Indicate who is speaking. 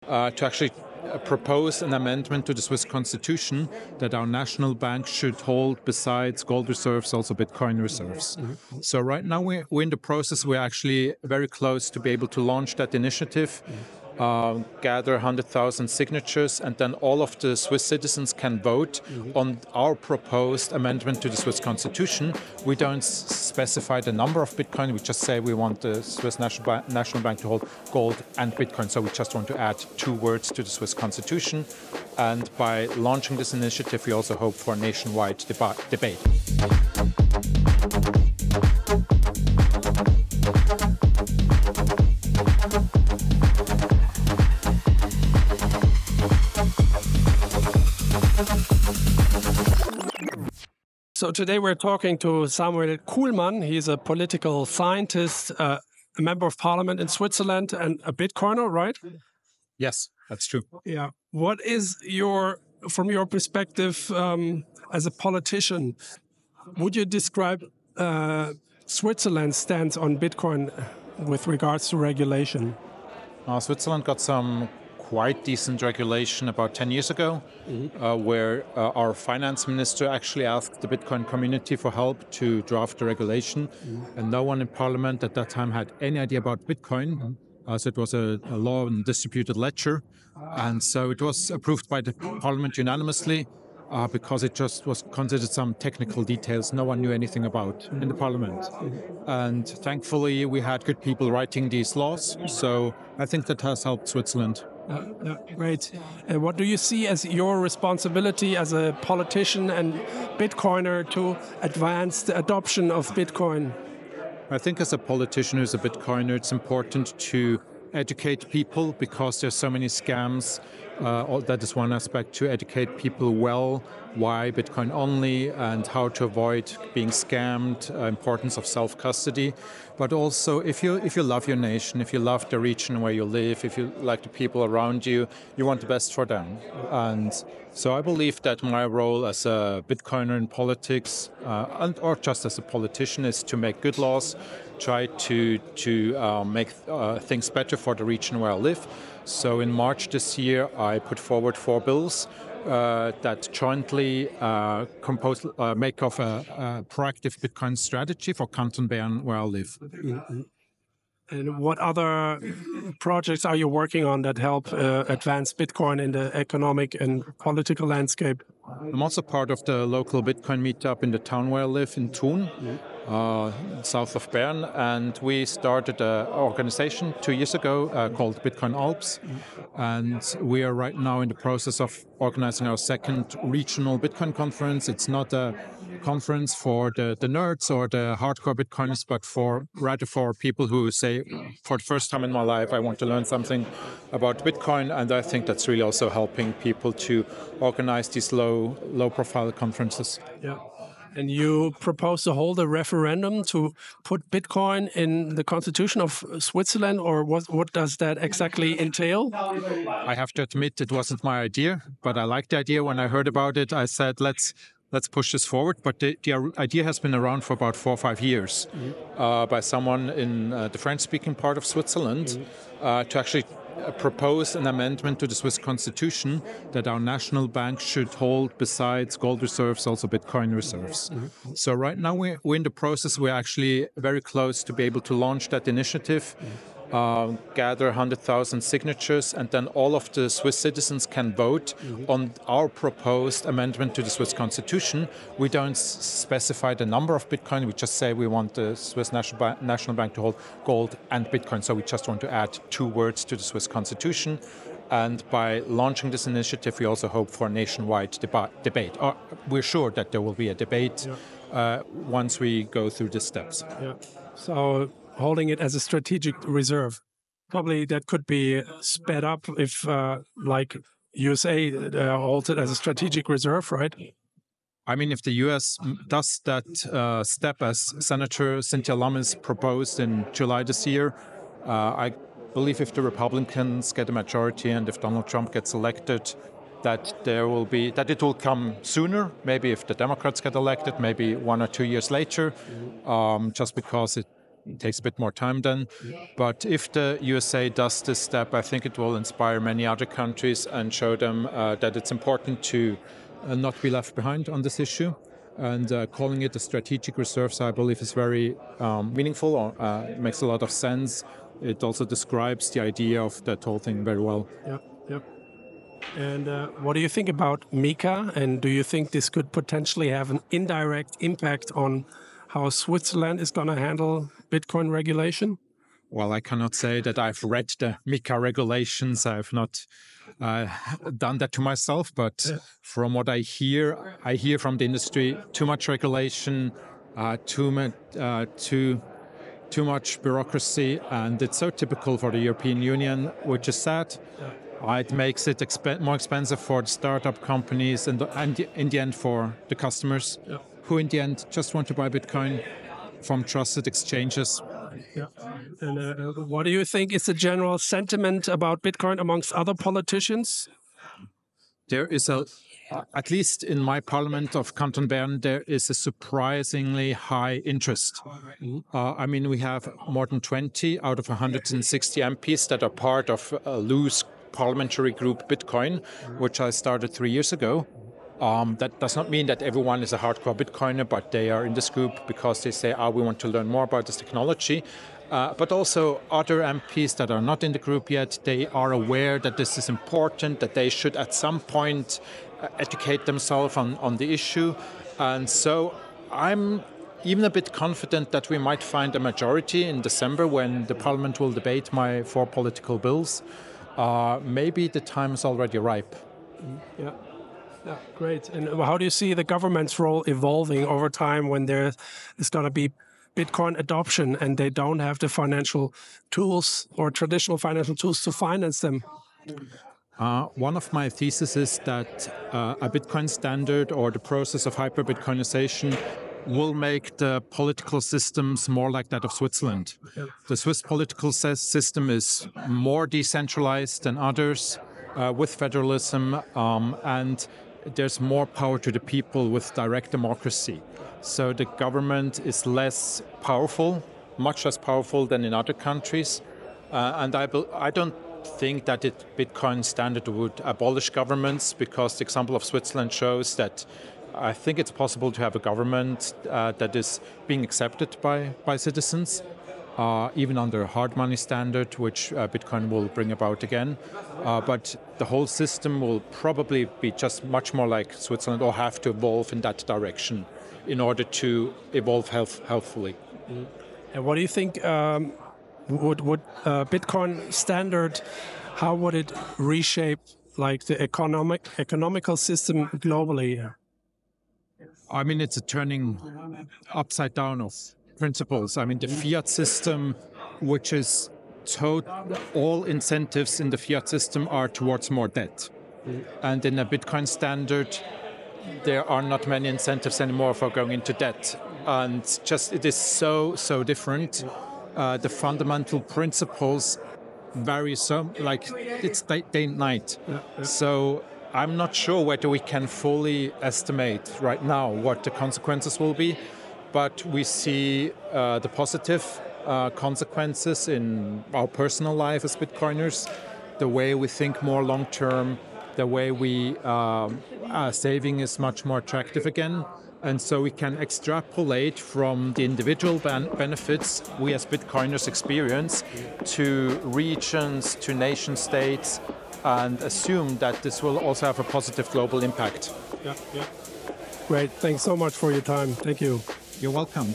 Speaker 1: to actually propose an amendment to the Swiss constitution that our national bank should hold, besides gold reserves, also Bitcoin reserves. So right now we're in the process. We're actually very close to be able to launch that initiative, gather 100,000 signatures, and then all of the Swiss citizens can vote on our proposed amendment to the Swiss constitution. We don't specify the number of Bitcoin. We just say we want the Swiss National Bank to hold gold and Bitcoin. So we just want to add 2 words to the Swiss constitution. And by launching this initiative, we also hope for a nationwide debate.
Speaker 2: So today we're talking to Samuel Kullmann. He's a political scientist, a member of parliament in Switzerland, and a Bitcoiner, right?
Speaker 1: Yes, that's true.
Speaker 2: Yeah. What is from your perspective as a politician, would you describe Switzerland's stance on Bitcoin with regards to regulation?
Speaker 1: Switzerland got some quite decent regulation about 10 years ago, where our finance minister actually asked the Bitcoin community for help to draft the regulation. And no one in parliament at that time had any idea about Bitcoin. So it was a law on distributed ledger. And so it was approved by the parliament unanimously because it just was considered some technical details no one knew anything about in the parliament. And thankfully, we had good people writing these laws. So I think that has helped Switzerland.
Speaker 2: Great. And what do you see as your responsibility as a politician and Bitcoiner to advance the adoption of Bitcoin?
Speaker 1: I think as a politician who's a Bitcoiner, it's important to educate people because there's so many scams. That is one aspect, to educate people well why Bitcoin only and how to avoid being scammed, importance of self-custody. But also, if you love your nation, if you love the region where you live, if you like the people around you, you want the best for them. And so I believe that my role as a Bitcoiner in politics, or just as a politician, is to make good laws, try to make things better for the region where I live. So in March this year, I put forward 4 bills that jointly make of a proactive Bitcoin strategy for Canton, Bern, where I live.
Speaker 2: And what other projects are you working on that help advance Bitcoin in the economic and political landscape?
Speaker 1: I'm also part of the local Bitcoin meetup in the town where I live, in Thun, south of Bern. And we started an organization 2 years ago called Bitcoin Alps. And we are right now in the process of organizing our 2nd regional Bitcoin conference. It's not a conference for the nerds or the hardcore Bitcoiners, but rather for people who say, for the first time in my life, I want to learn something about Bitcoin. And I think that's really also helping people to organize these low-profile conferences.
Speaker 2: Yeah. And you propose to hold a referendum to put Bitcoin in the constitution of Switzerland, or what does that exactly entail?
Speaker 1: I have to admit it wasn't my idea, but I liked the idea. When I heard about it, I said, let's push this forward. But the idea has been around for about 4 or 5 years by someone in the French-speaking part of Switzerland to actually propose an amendment to the Swiss constitution that our national bank should hold, besides gold reserves, also Bitcoin reserves. So right now we're in the process. We're actually very close to be able to launch that initiative, gather 100,000 signatures, and then all of the Swiss citizens can vote on our proposed amendment to the Swiss constitution. We don't specify the number of Bitcoin. We just say we want the Swiss National Bank to hold gold and Bitcoin. So we just want to add 2 words to the Swiss constitution. And by launching this initiative, we also hope for a nationwide debate. We're sure that there will be a debate once we go through the steps.
Speaker 2: Yeah. So holding it as a strategic reserve. Probably that could be sped up if, like USA, holds it as a strategic reserve, right?
Speaker 1: I mean, if the U.S. does that step, as Senator Cynthia Lummis proposed in July this year, I believe if the Republicans get a majority and if Donald Trump gets elected, that it will come sooner. Maybe if the Democrats get elected, maybe 1 or 2 years later, just because It takes a bit more time then. But if the USA does this step, I think it will inspire many other countries and show them that it's important to not be left behind on this issue. And calling it a strategic reserves, I believe, is very meaningful, or makes a lot of sense. It also describes the idea of that whole thing very well.
Speaker 2: Yeah, yeah. And what do you think about MiCA? And do you think this could potentially have an indirect impact on how Switzerland is going to handle Bitcoin regulation?
Speaker 1: Well, I cannot say that I've read the MiCA regulations. I've not done that to myself. But from what I hear from the industry, too much regulation, too much bureaucracy. And it's so typical for the European Union, which is sad. It makes it more expensive for the startup companies and in the end for the customers, who in the end just want to buy Bitcoin from trusted exchanges.
Speaker 2: Yeah. And what do you think is the general sentiment about Bitcoin amongst other politicians?
Speaker 1: There is at least in my parliament of Canton Bern, there is a surprisingly high interest. I mean, we have more than 20 out of 160 MPs that are part of a loose parliamentary group Bitcoin, which I started 3 years ago. That does not mean that everyone is a hardcore Bitcoiner, but they are in this group because they say, we want to learn more about this technology. But also other MPs that are not in the group yet, they are aware that this is important, that they should at some point educate themselves on the issue. And so I'm even a bit confident that we might find a majority in December when the parliament will debate my 4 political bills. Maybe the time is already ripe.
Speaker 2: Yeah. Yeah, great. And how do you see the government's role evolving over time when there is going to be Bitcoin adoption and they don't have the financial tools or traditional financial tools to finance them?
Speaker 1: One of my theses is that a Bitcoin standard or the process of hyper-Bitcoinization will make the political systems more like that of Switzerland. Yeah. The Swiss political system is more decentralized than others with federalism, and there's more power to the people with direct democracy. So the government is less powerful, much less powerful than in other countries. And I don't think that Bitcoin standard would abolish governments, because the example of Switzerland shows that I think it's possible to have a government that is being accepted by citizens, even under a hard money standard, which Bitcoin will bring about again. But the whole system will probably be just much more like Switzerland, or have to evolve in that direction in order to evolve healthfully.
Speaker 2: And what do you think would Bitcoin standard, how would it reshape like the economical system globally?
Speaker 1: I mean, it's a turning upside down of principles. I mean, the fiat system, which is all incentives in the fiat system are towards more debt. And in a Bitcoin standard, there are not many incentives anymore for going into debt. And just it is so different. The fundamental principles vary so, like it's day and night. So I'm not sure whether we can fully estimate right now what the consequences will be, but we see the positive consequences in our personal life as Bitcoiners, the way we think more long-term, the way we saving is much more attractive again. And so we can extrapolate from the individual benefits we as Bitcoiners experience to regions, to nation states, and assume that this will also have a positive global impact.
Speaker 2: Yeah. Great. Thanks so much for your time. Thank you.
Speaker 1: You're welcome.